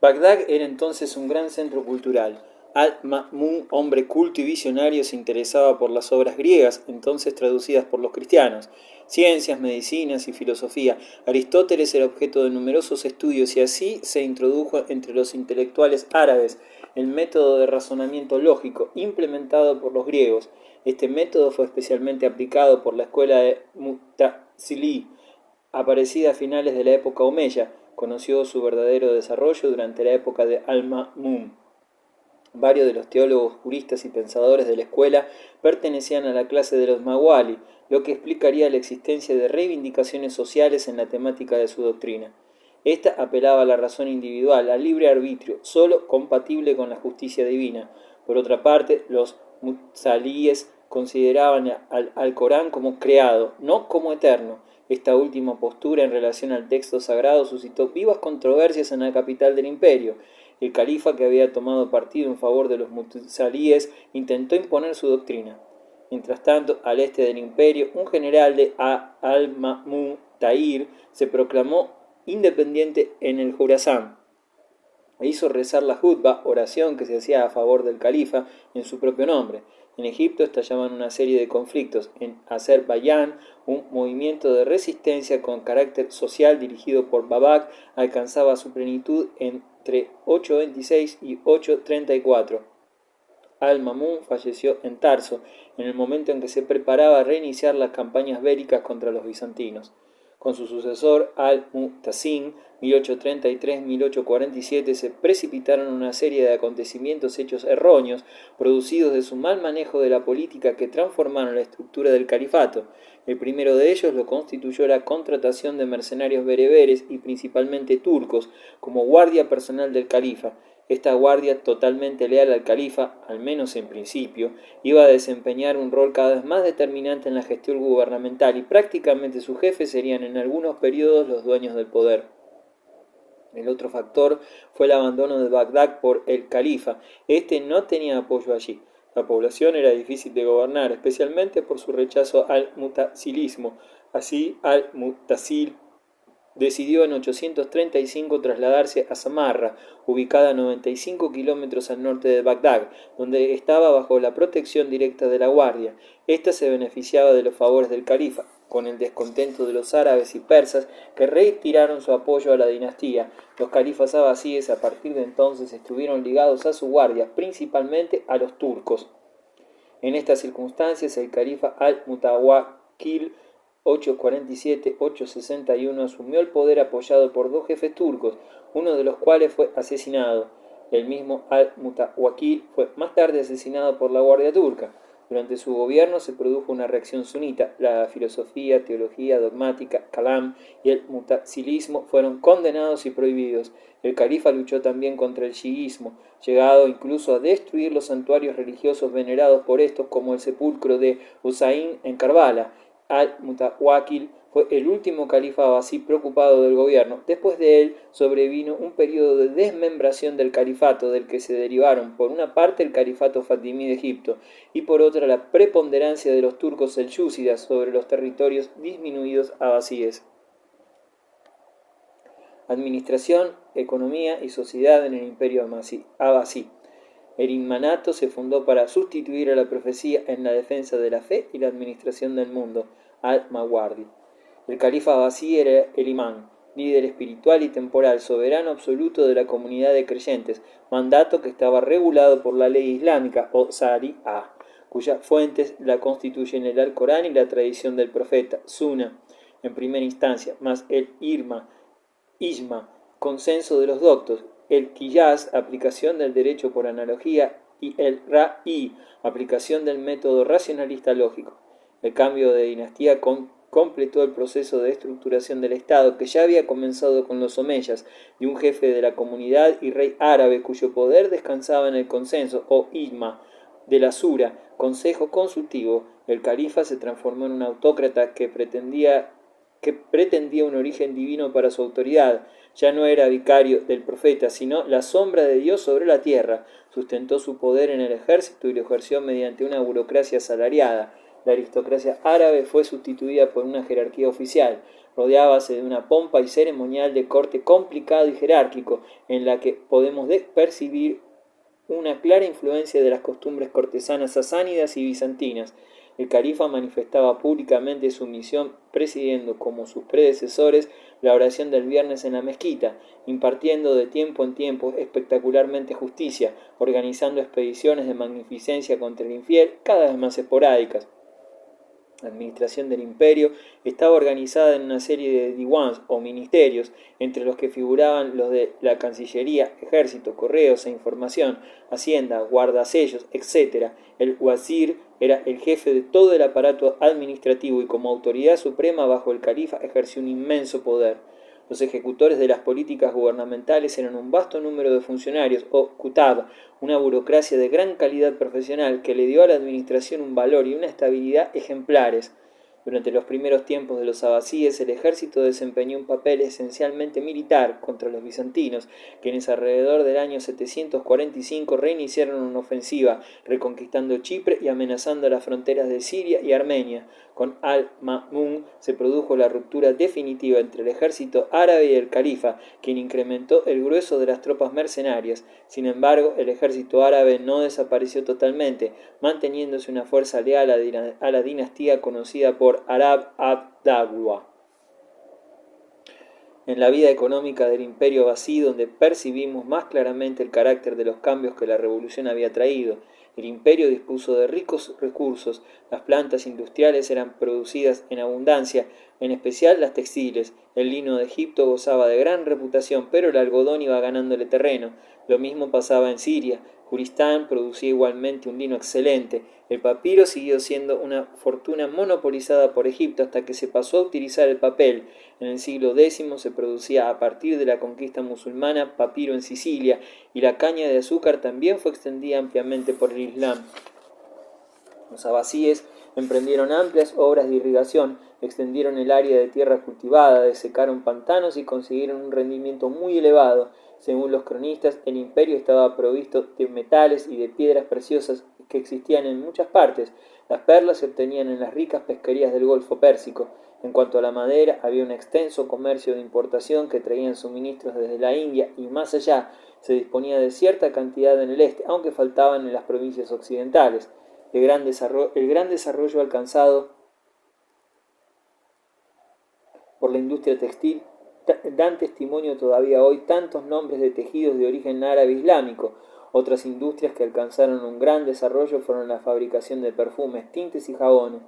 Bagdad era entonces un gran centro cultural. Al-Ma'mún, hombre culto y visionario, se interesaba por las obras griegas, entonces traducidas por los cristianos, ciencias, medicinas y filosofía. Aristóteles era objeto de numerosos estudios y así se introdujo entre los intelectuales árabes el método de razonamiento lógico implementado por los griegos. Este método fue especialmente aplicado por la escuela de Mu'tazilí, aparecida a finales de la época omeya. Conoció su verdadero desarrollo durante la época de Al-Ma'mún. Varios de los teólogos, juristas y pensadores de la escuela pertenecían a la clase de los Mawali, lo que explicaría la existencia de reivindicaciones sociales en la temática de su doctrina. Esta apelaba a la razón individual, al libre arbitrio, solo compatible con la justicia divina. Por otra parte, los mutzalíes consideraban al Corán como creado, no como eterno. Esta última postura en relación al texto sagrado suscitó vivas controversias en la capital del imperio. El califa, que había tomado partido en favor de los mutzalíes, intentó imponer su doctrina. Mientras tanto, al este del imperio, un general de Al-Ma'mún, Tahir, se proclamó independiente en el Jurasán e hizo rezar la jutba, oración que se hacía a favor del califa, en su propio nombre. En Egipto estallaban una serie de conflictos. En Azerbaiyán, un movimiento de resistencia con carácter social dirigido por Babak alcanzaba su plenitud entre 826 y 834. Al-Ma'mún falleció en Tarso, en el momento en que se preparaba a reiniciar las campañas bélicas contra los bizantinos. Con su sucesor, Al-Mu'tasim, 1833-1847, se precipitaron una serie de acontecimientos hechos erróneos, producidos de su mal manejo de la política, que transformaron la estructura del califato. El primero de ellos lo constituyó la contratación de mercenarios bereberes y principalmente turcos como guardia personal del califa. Esta guardia, totalmente leal al califa, al menos en principio, iba a desempeñar un rol cada vez más determinante en la gestión gubernamental y prácticamente sus jefes serían en algunos periodos los dueños del poder. El otro factor fue el abandono de Bagdad por el califa. Este no tenía apoyo allí. La población era difícil de gobernar, especialmente por su rechazo al mutazilismo. Así, al-Mutazil decidió en 835 trasladarse a Samarra, ubicada a 95 kilómetros al norte de Bagdad, donde estaba bajo la protección directa de la guardia. Esta se beneficiaba de los favores del califa, con el descontento de los árabes y persas, que retiraron su apoyo a la dinastía. Los califas abasíes a partir de entonces estuvieron ligados a su guardia, principalmente a los turcos. En estas circunstancias, el califa al-Mutawakkil 847-861 asumió el poder apoyado por dos jefes turcos, uno de los cuales fue asesinado. El mismo al-Mutawakkil fue más tarde asesinado por la guardia turca. Durante su gobierno se produjo una reacción sunita. La filosofía, teología dogmática, kalam y el mutazilismo fueron condenados y prohibidos. El califa luchó también contra el chiismo, llegado incluso a destruir los santuarios religiosos venerados por estos, como el sepulcro de Husayn en Karbala. Al-Mutawakkil fue el último califa abasí preocupado del gobierno. Después de él sobrevino un periodo de desmembración del califato, del que se derivaron por una parte el califato fatimí de Egipto y por otra la preponderancia de los turcos selyúcidas sobre los territorios disminuidos abasíes. Administración, economía y sociedad en el imperio abasí. El imanato se fundó para sustituir a la profecía en la defensa de la fe y la administración del mundo, al-Mawardi. El califa abasí era el imán, líder espiritual y temporal, soberano absoluto de la comunidad de creyentes, mandato que estaba regulado por la ley islámica o Sharia, cuyas fuentes la constituyen el Alcorán y la tradición del profeta, Sunna, en primera instancia, más el Ijma, consenso de los doctos, el Qiyas, aplicación del derecho por analogía, y el Ra'i, aplicación del método racionalista lógico. El cambio de dinastía completó el proceso de estructuración del Estado, que ya había comenzado con los omeyas, de un jefe de la comunidad y rey árabe cuyo poder descansaba en el consenso, o Ijma, de la Sura, consejo consultivo. El califa se transformó en un autócrata que pretendía un origen divino para su autoridad. Ya no era vicario del profeta, sino la sombra de Dios sobre la tierra. Sustentó su poder en el ejército y lo ejerció mediante una burocracia asalariada. La aristocracia árabe fue sustituida por una jerarquía oficial. rodeábase de una pompa y ceremonial de corte complicado y jerárquico, en la que podemos percibir una clara influencia de las costumbres cortesanas sasánidas y bizantinas. El califa manifestaba públicamente su misión presidiendo, como sus predecesores, la oración del viernes en la mezquita, impartiendo de tiempo en tiempo espectacularmente justicia, organizando expediciones de magnificencia contra el infiel cada vez más esporádicas. La administración del imperio estaba organizada en una serie de diwans o ministerios, entre los que figuraban los de la Cancillería, Ejército, Correos e Información, Hacienda, Guardasellos, etc. El wazir era el jefe de todo el aparato administrativo y como autoridad suprema bajo el califa ejerció un inmenso poder. Los ejecutores de las políticas gubernamentales eran un vasto número de funcionarios, o kutab, una burocracia de gran calidad profesional que le dio a la administración un valor y una estabilidad ejemplares. Durante los primeros tiempos de los abasíes, el ejército desempeñó un papel esencialmente militar contra los bizantinos, quienes alrededor del año 745 reiniciaron una ofensiva, reconquistando Chipre y amenazando las fronteras de Siria y Armenia. Con Al-Ma'mún se produjo la ruptura definitiva entre el ejército árabe y el califa, quien incrementó el grueso de las tropas mercenarias. Sin embargo, el ejército árabe no desapareció totalmente, manteniéndose una fuerza leal a la dinastía conocida por Arab ad-Dawla. En la vida económica del imperio abasí, donde percibimos más claramente el carácter de los cambios que la revolución había traído. El imperio dispuso de ricos recursos, las plantas industriales eran producidas en abundancia, en especial las textiles. El lino de Egipto gozaba de gran reputación, pero el algodón iba ganándole terreno. Lo mismo pasaba en Siria. Juristán producía igualmente un lino excelente. El papiro siguió siendo una fortuna monopolizada por Egipto hasta que se pasó a utilizar el papel. En el siglo X se producía a partir de la conquista musulmana papiro en Sicilia y la caña de azúcar también fue extendida ampliamente por el Islam. Los abasíes emprendieron amplias obras de irrigación, extendieron el área de tierra cultivada, desecaron pantanos y consiguieron un rendimiento muy elevado. Según los cronistas, el imperio estaba provisto de metales y de piedras preciosas que existían en muchas partes. Las perlas se obtenían en las ricas pesquerías del Golfo Pérsico. En cuanto a la madera, había un extenso comercio de importación que traían suministros desde la India y más allá. Se disponía de cierta cantidad en el este, aunque faltaban en las provincias occidentales. El gran desarrollo alcanzado por la industria textil dan testimonio todavía hoy tantos nombres de tejidos de origen árabe islámico. Otras industrias que alcanzaron un gran desarrollo fueron la fabricación de perfumes, tintes y jabones.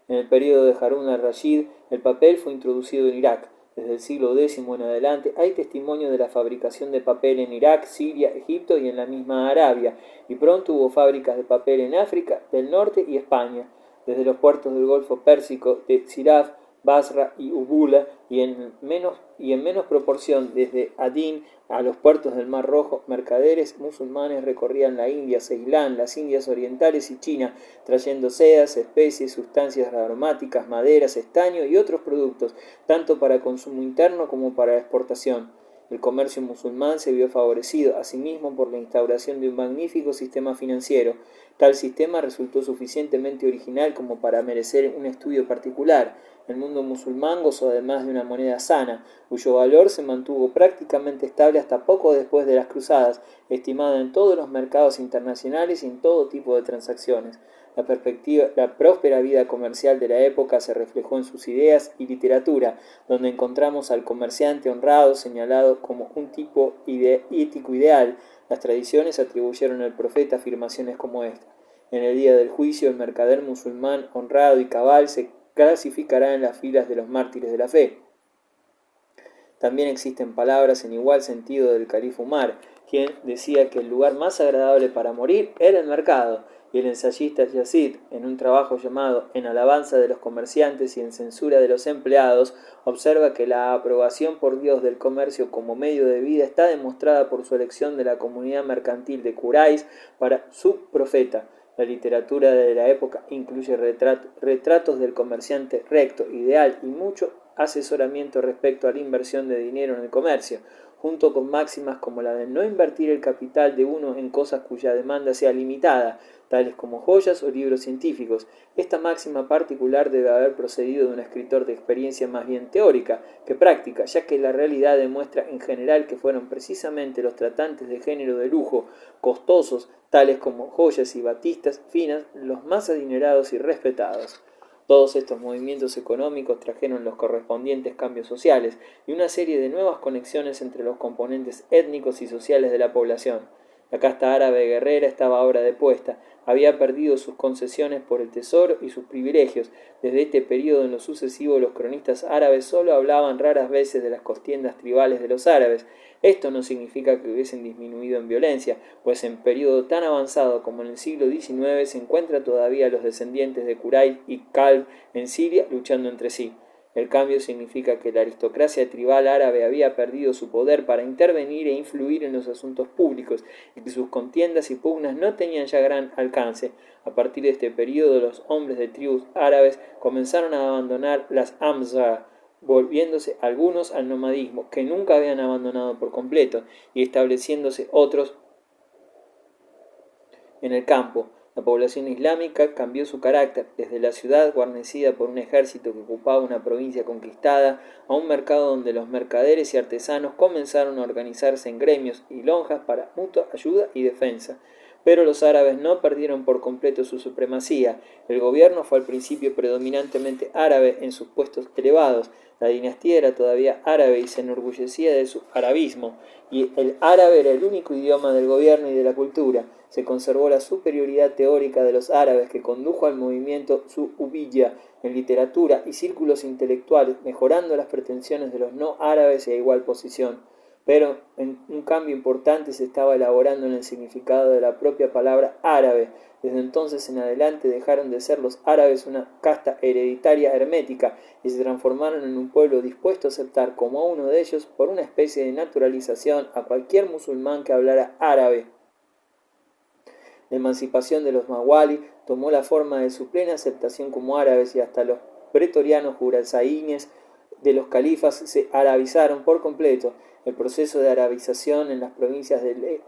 En el período de Harún al-Rashid, el papel fue introducido en Irak. Desde el siglo X en adelante hay testimonio de la fabricación de papel en Irak, Siria, Egipto y en la misma Arabia, y pronto hubo fábricas de papel en África del Norte y España. Desde los puertos del Golfo Pérsico de Siraf, Basra y Ubula, y en menos proporción desde Adín a los puertos del Mar Rojo, mercaderes musulmanes recorrían la India, Ceilán, las Indias Orientales y China, trayendo sedas, especies, sustancias aromáticas, maderas, estaño y otros productos, tanto para consumo interno como para exportación. El comercio musulmán se vio favorecido, asimismo, por la instauración de un magnífico sistema financiero. Tal sistema resultó suficientemente original como para merecer un estudio particular. El mundo musulmán gozó además de una moneda sana, cuyo valor se mantuvo prácticamente estable hasta poco después de las cruzadas, estimada en todos los mercados internacionales y en todo tipo de transacciones. La próspera vida comercial de la época se reflejó en sus ideas y literatura, donde encontramos al comerciante honrado señalado como un tipo ético ideal. Las tradiciones atribuyeron al profeta afirmaciones como esta: en el día del juicio, el mercader musulmán honrado y cabal se clasificará en las filas de los mártires de la fe. También existen palabras en igual sentido del califa Umar, quien decía que el lugar más agradable para morir era el mercado, y el ensayista Yazid, en un trabajo llamado En alabanza de los comerciantes y en censura de los empleados, observa que la aprobación por Dios del comercio como medio de vida está demostrada por su elección de la comunidad mercantil de Quraysh para su profeta. La literatura de la época incluye retratos del comerciante recto, ideal y mucho asesoramiento respecto a la inversión de dinero en el comercio. junto con máximas como la de no invertir el capital de uno en cosas cuya demanda sea limitada, tales como joyas o libros científicos. Esta máxima particular debe haber procedido de un escritor de experiencia más bien teórica que práctica, ya que la realidad demuestra en general que fueron precisamente los tratantes de género de lujo, costosos, tales como joyas y batistas finas, los más adinerados y respetados. Todos estos movimientos económicos trajeron los correspondientes cambios sociales y una serie de nuevas conexiones entre los componentes étnicos y sociales de la población. La casta árabe guerrera estaba ahora depuesta, había perdido sus concesiones por el tesoro y sus privilegios. Desde este periodo en lo sucesivo los cronistas árabes solo hablaban raras veces de las contiendas tribales de los árabes. Esto no significa que hubiesen disminuido en violencia, pues en periodo tan avanzado como en el siglo XIX se encuentran todavía los descendientes de Quraysh y Kalb en Siria luchando entre sí. El cambio significa que la aristocracia tribal árabe había perdido su poder para intervenir e influir en los asuntos públicos y que sus contiendas y pugnas no tenían ya gran alcance. A partir de este periodo, los hombres de tribus árabes comenzaron a abandonar las amzar, volviéndose algunos al nomadismo, que nunca habían abandonado por completo, y estableciéndose otros en el campo. La población islámica cambió su carácter, desde la ciudad guarnecida por un ejército que ocupaba una provincia conquistada, a un mercado donde los mercaderes y artesanos comenzaron a organizarse en gremios y lonjas para mutua ayuda y defensa. Pero los árabes no perdieron por completo su supremacía. El gobierno fue al principio predominantemente árabe en sus puestos elevados. La dinastía era todavía árabe y se enorgullecía de su arabismo, y el árabe era el único idioma del gobierno y de la cultura. Se conservó la superioridad teórica de los árabes que condujo al movimiento su'ubiyya en literatura y círculos intelectuales, mejorando las pretensiones de los no árabes a igual posición. Pero un cambio importante se estaba elaborando en el significado de la propia palabra árabe. Desde entonces en adelante dejaron de ser los árabes una casta hereditaria hermética y se transformaron en un pueblo dispuesto a aceptar como uno de ellos por una especie de naturalización a cualquier musulmán que hablara árabe. La emancipación de los mawali tomó la forma de su plena aceptación como árabes y hasta los pretorianos juralzaínes de los califas se arabizaron por completo. El proceso de arabización en las provincias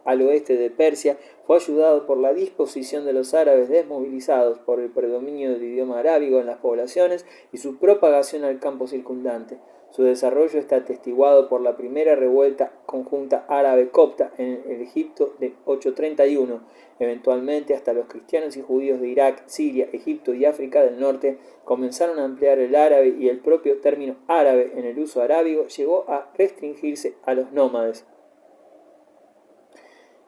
al oeste de Persia fue ayudado por la disposición de los árabes desmovilizados, por el predominio del idioma arábigo en las poblaciones y su propagación al campo circundante. Su desarrollo está atestiguado por la primera revuelta conjunta árabe-copta en el Egipto de 831. Eventualmente, hasta los cristianos y judíos de Irak, Siria, Egipto y África del Norte comenzaron a emplear el árabe y el propio término árabe en el uso arábigo llegó a restringirse a los nómades.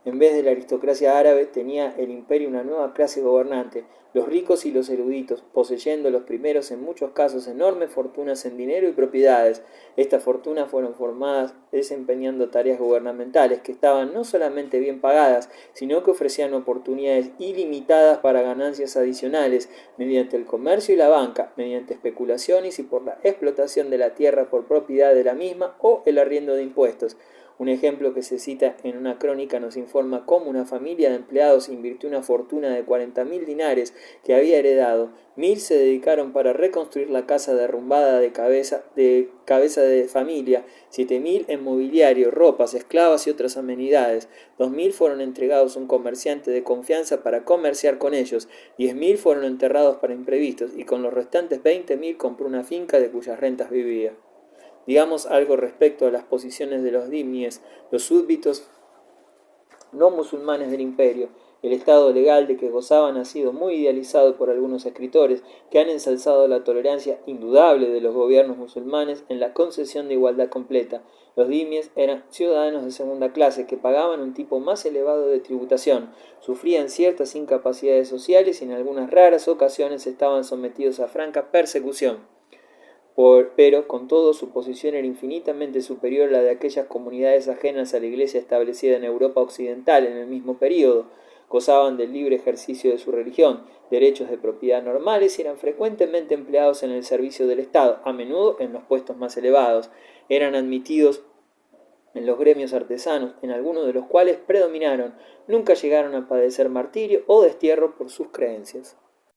En vez de la aristocracia árabe, tenía el imperio una nueva clase gobernante, los ricos y los eruditos, poseyendo los primeros en muchos casos enormes fortunas en dinero y propiedades. Estas fortunas fueron formadas desempeñando tareas gubernamentales que estaban no solamente bien pagadas, sino que ofrecían oportunidades ilimitadas para ganancias adicionales, mediante el comercio y la banca, mediante especulaciones y por la explotación de la tierra por propiedad de la misma o el arriendo de impuestos. Un ejemplo que se cita en una crónica nos informa cómo una familia de empleados invirtió una fortuna de 40.000 dinares que había heredado. 1.000 se dedicaron para reconstruir la casa derrumbada de cabeza de familia, 7.000 en mobiliario, ropas, esclavas y otras amenidades. 2.000 fueron entregados a un comerciante de confianza para comerciar con ellos. 10.000 fueron enterrados para imprevistos y con los restantes 20.000 compró una finca de cuyas rentas vivía. Digamos algo respecto a las posiciones de los dhimmies, los súbditos no musulmanes del imperio. El estado legal de que gozaban ha sido muy idealizado por algunos escritores que han ensalzado la tolerancia indudable de los gobiernos musulmanes en la concesión de igualdad completa. Los dhimmies eran ciudadanos de segunda clase que pagaban un tipo más elevado de tributación, sufrían ciertas incapacidades sociales y en algunas raras ocasiones estaban sometidos a franca persecución. Pero, con todo, su posición era infinitamente superior a la de aquellas comunidades ajenas a la Iglesia establecida en Europa occidental en el mismo período. Gozaban del libre ejercicio de su religión, derechos de propiedad normales y eran frecuentemente empleados en el servicio del Estado, a menudo en los puestos más elevados. Eran admitidos en los gremios artesanos, en algunos de los cuales predominaron. Nunca llegaron a padecer martirio o destierro por sus creencias.